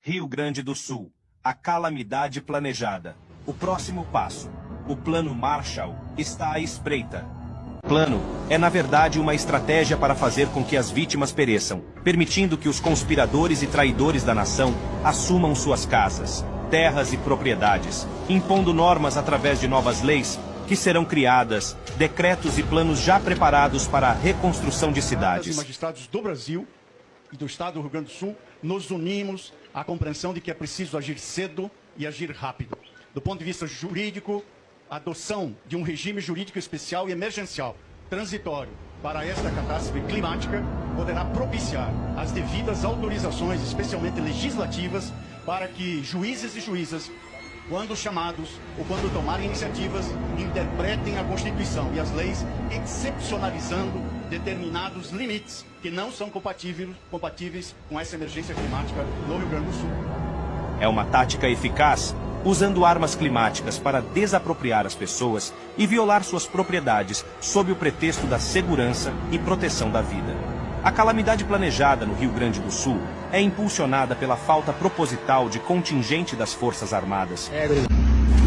Rio Grande do Sul. A calamidade planejada. O próximo passo. O Plano Marshall está à espreita. O plano é, na verdade, uma estratégia para fazer com que as vítimas pereçam, permitindo que os conspiradores e traidores da nação assumam suas casas, terras e propriedades, impondo normas através de novas leis que serão criadas, decretos e planos já preparados para a reconstrução de cidades. Magistrados do Brasil e do Estado do Rio Grande do Sul, nos unimos à compreensão de que é preciso agir cedo e agir rápido. Do ponto de vista jurídico, a adoção de um regime jurídico especial e emergencial, transitório, para esta catástrofe climática, poderá propiciar as devidas autorizações, especialmente legislativas, para que juízes e juízas, quando chamados ou quando tomarem iniciativas, interpretem a Constituição e as leis, excepcionalizando determinados limites que não são compatíveis com essa emergência climática no Rio Grande do Sul. É uma tática eficaz, usando armas climáticas para desapropriar as pessoas e violar suas propriedades sob o pretexto da segurança e proteção da vida. A calamidade planejada no Rio Grande do Sul é impulsionada pela falta proposital de contingente das Forças Armadas,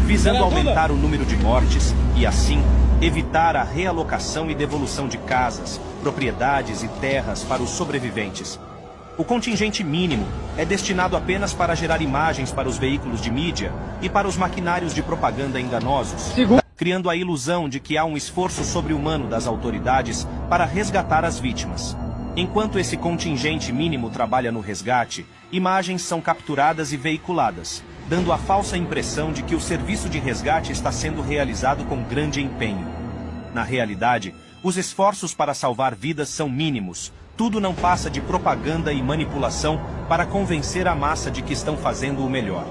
visando aumentar o número de mortes e, assim, evitar a realocação e devolução de casas, propriedades e terras para os sobreviventes. O contingente mínimo é destinado apenas para gerar imagens para os veículos de mídia e para os maquinários de propaganda enganosos, criando a ilusão de que há um esforço sobre-humano das autoridades para resgatar as vítimas. Enquanto esse contingente mínimo trabalha no resgate, imagens são capturadas e veiculadas, dando a falsa impressão de que o serviço de resgate está sendo realizado com grande empenho. Na realidade, os esforços para salvar vidas são mínimos. Tudo não passa de propaganda e manipulação para convencer a massa de que estão fazendo o melhor.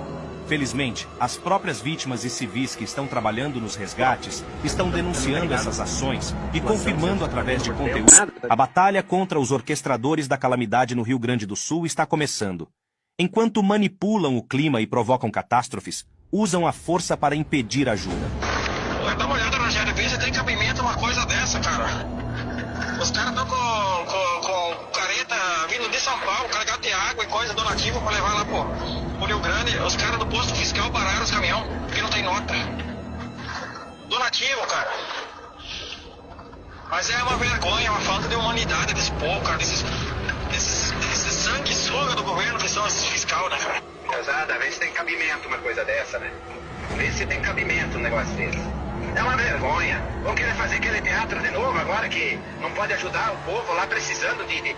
Felizmente, as próprias vítimas e civis que estão trabalhando nos resgates estão denunciando essas ações e confirmando através de conteúdo. A batalha contra os orquestradores da calamidade no Rio Grande do Sul está começando. Enquanto manipulam o clima e provocam catástrofes, usam a força para impedir ajuda. Dá uma olhada na GLP, você tem cabimento uma coisa dessa, cara. Os caras estão com careta vindo de São Paulo, carregado de água e coisa donativa pra levar lá pro Rio Grande. Os caras do posto fiscal pararam os caminhões, porque não tem nota. Donativo, cara. Mas é uma vergonha, uma falta de humanidade desse povo, cara, desses sanguessuga do governo que são esses fiscal, né, cara? Pesada, vê se tem cabimento uma coisa dessa, né? Vê se tem cabimento um negócio desse. É uma vergonha. Vão querer fazer aquele teatro de novo agora que não pode ajudar o povo lá precisando de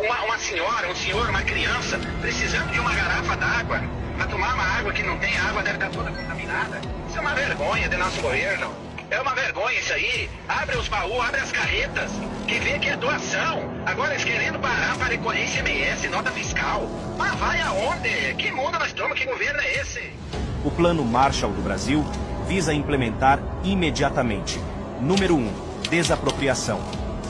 uma senhora, um senhor, uma criança precisando de uma garrafa d'água para tomar uma água que não tem água, deve estar toda contaminada. Isso é uma vergonha do nosso governo. É uma vergonha isso aí. Abre os baús, abre as carretas, que vê que é doação. Agora eles querendo parar para recolher ICMS, nota fiscal. Mas vai aonde? Que mundo nós estamos? Que governo é esse? O Plano Marshall do Brasil visa implementar imediatamente. Número 1. Desapropriação.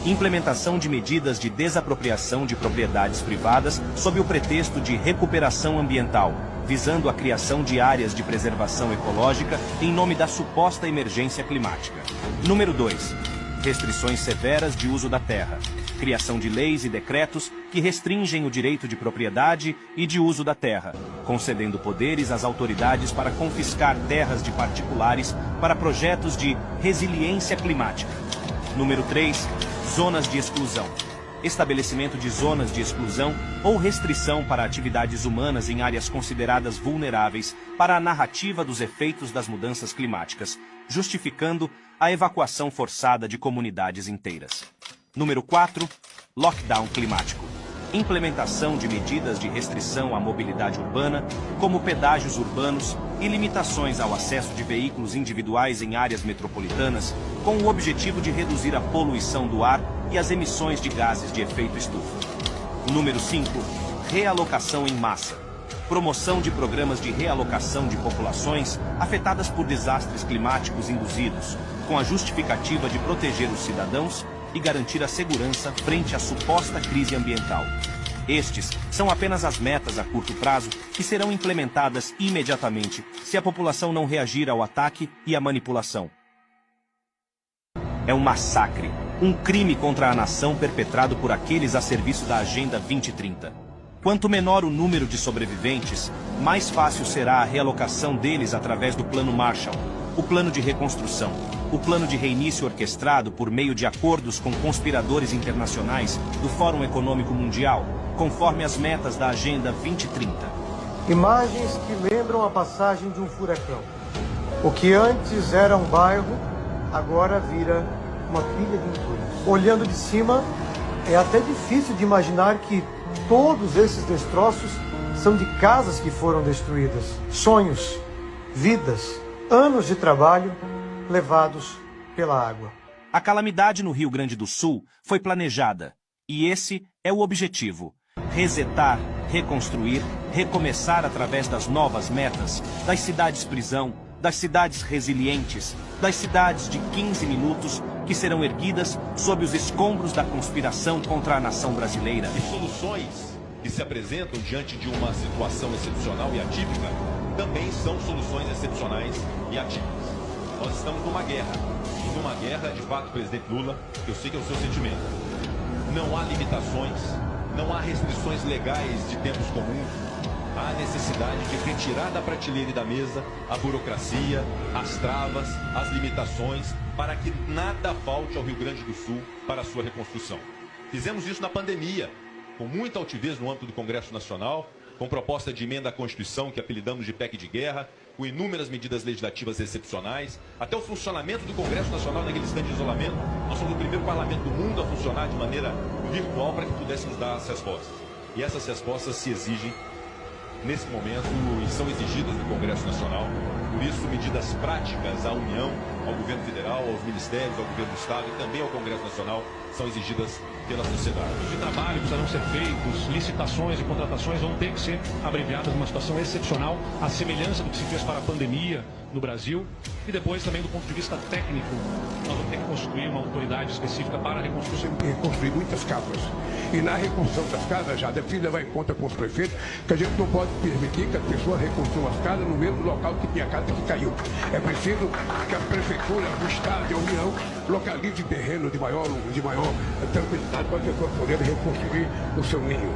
Implementação de medidas de desapropriação de propriedades privadas sob o pretexto de recuperação ambiental, visando a criação de áreas de preservação ecológica em nome da suposta emergência climática. Número 2. Restrições severas de uso da terra. Criação de leis e decretos que restringem o direito de propriedade e de uso da terra, concedendo poderes às autoridades para confiscar terras de particulares para projetos de resiliência climática. Número 3. Zonas de exclusão. Estabelecimento de zonas de exclusão ou restrição para atividades humanas em áreas consideradas vulneráveis para a narrativa dos efeitos das mudanças climáticas, justificando a evacuação forçada de comunidades inteiras. Número 4. Lockdown climático. Implementação de medidas de restrição à mobilidade urbana, como pedágios urbanos e limitações ao acesso de veículos individuais em áreas metropolitanas, com o objetivo de reduzir a poluição do ar e as emissões de gases de efeito estufa. Número 5. Realocação em massa. Promoção de programas de realocação de populações afetadas por desastres climáticos induzidos, com a justificativa de proteger os cidadãos e garantir a segurança frente à suposta crise ambiental. Estes são apenas as metas a curto prazo que serão implementadas imediatamente se a população não reagir ao ataque e à manipulação. É um massacre, um crime contra a nação perpetrado por aqueles a serviço da Agenda 2030. Quanto menor o número de sobreviventes, mais fácil será a realocação deles através do Plano Marshall, o plano de reconstrução, o plano de reinício orquestrado por meio de acordos com conspiradores internacionais do Fórum Econômico Mundial, conforme as metas da Agenda 2030. Imagens que lembram a passagem de um furacão. O que antes era um bairro, agora vira uma pilha de entulhos. Olhando de cima, é até difícil de imaginar que todos esses destroços são de casas que foram destruídas. Sonhos, vidas, anos de trabalho levados pela água. A calamidade no Rio Grande do Sul foi planejada, e esse é o objetivo: resetar, reconstruir, recomeçar através das novas metas, das cidades-prisão, das cidades resilientes, das cidades de 15 minutos que serão erguidas sob os escombros da conspiração contra a nação brasileira. E soluções que se apresentam diante de uma situação excepcional e atípica também são soluções excepcionais e atípicas. Nós estamos numa guerra. E numa guerra, de fato, presidente Lula, eu sei que é o seu sentimento. Não há limitações, não há restrições legais de tempos comuns. Há necessidade de retirar da prateleira e da mesa a burocracia, as travas, as limitações, para que nada falte ao Rio Grande do Sul para a sua reconstrução. Fizemos isso na pandemia, com muita altivez no âmbito do Congresso Nacional, com proposta de emenda à Constituição que apelidamos de PEC de guerra, com inúmeras medidas legislativas excepcionais, até o funcionamento do Congresso Nacional naquele instante de isolamento. Nós somos o primeiro parlamento do mundo a funcionar de maneira virtual para que pudéssemos dar as respostas. E essas respostas se exigem nesse momento e são exigidas do Congresso Nacional. Por isso, medidas práticas à União, ao Governo Federal, aos Ministérios, ao Governo do Estado e também ao Congresso Nacional são exigidas pela sociedade. De trabalho precisarão ser feitos, licitações e contratações vão ter que ser abreviadas numa situação excepcional, à semelhança do que se fez para a pandemia no Brasil. E depois também do ponto de vista técnico, nós vamos ter que construir uma autoridade específica para a reconstrução. Construir muitas casas. E na reconstrução das casas, já deve levar em conta com os prefeitos que a gente não pode permitir que as pessoas reconstruam as casas no mesmo local que tinha a casa que caiu. É preciso que as prefeituras, o Estado e a União localizem terreno de maior tranquilidade para as pessoas poderem reconstruir o seu ninho.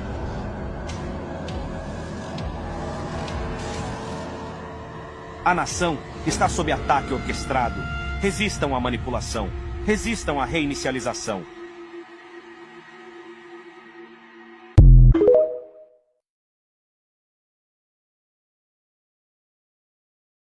A nação está sob ataque orquestrado. Resistam à manipulação. Resistam à reinicialização.